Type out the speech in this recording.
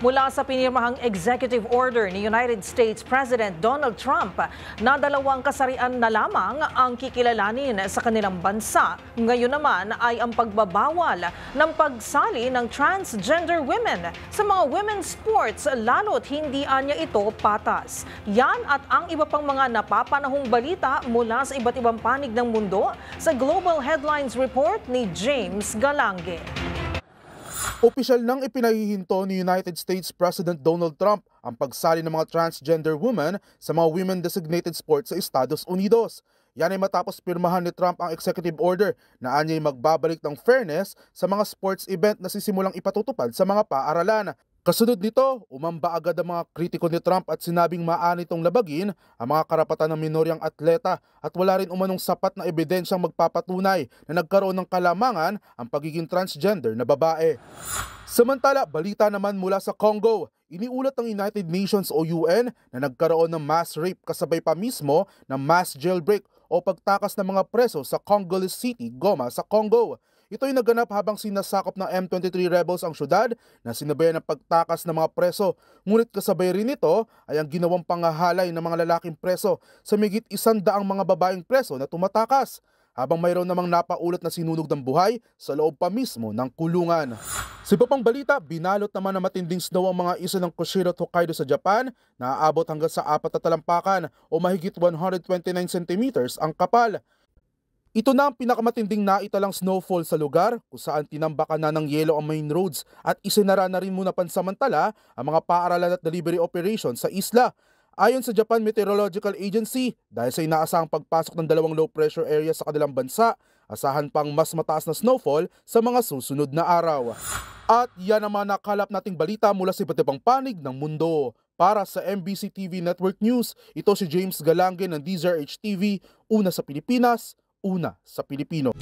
Mula sa pinirmahang executive order ni United States President Donald Trump na 2 kasarian na lamang ang kikilalanin sa kanilang bansa. Ngayon naman ay ang pagbabawal ng pagsali ng transgender women sa mga women's sports, lalo't hindi anya ito patas. Yan at ang iba pang mga napapanahong balita mula sa iba't ibang panig ng mundo sa Global Headlines Report ni James Galange. Opisyal nang ipinahihinto ni United States President Donald Trump ang pagsali ng mga transgender women sa mga women-designated sports sa Estados Unidos. Yan ay matapos pirmahan ni Trump ang executive order na anyay magbabalik ng fairness sa mga sports event na sisimulang ipatutupad sa mga paaralan. Kasunod nito, umamba agad ang mga kritiko ni Trump at sinabing maaari itong labagin ang mga karapatan ng minoryang atleta at wala rin umanong sapat na ebidensyang magpapatunay na nagkaroon ng kalamangan ang pagiging transgender na babae. Samantala, balita naman mula sa Congo. Iniulat ng United Nations o UN na nagkaroon ng mass rape kasabay pa mismo ng mass jailbreak o pagtakas ng mga preso sa Congolese City, Goma sa Congo. Ito ay naganap habang sinasakop ng M23 rebels ang syudad na sinabayan ng pagtakas ng mga preso. Ngunit kasabay rin nito ay ang ginawang pangahalay ng mga lalaking preso sa migit 100 mga babaeng preso na tumatakas. Habang mayroon namang napaulat na sinunog ng buhay sa loob pa mismo ng kulungan. Sa iba pang balita, binalot naman na matinding snow ang mga isla ng Kushiro at Hokkaido sa Japan na aabot hanggang sa 4 na talampakan o mahigit 129 centimeters ang kapal. Ito na ang pinakamatinding naitalang snowfall sa lugar kung saan tinambakan na ng yelo ang main roads at isinara na rin muna pansamantala ang mga paaralan at delivery operations sa isla. Ayon sa Japan Meteorological Agency, dahil sa inaasahang pagpasok ng 2 low pressure area sa kanilang bansa, asahan pang mas mataas na snowfall sa mga susunod na araw. At yan naman nakalap nating balita mula sa iba't ibang panig ng mundo. Para sa MBC TV Network News, ito si James Galange ng DZRH TV, una sa Pilipinas, una sa Pilipino.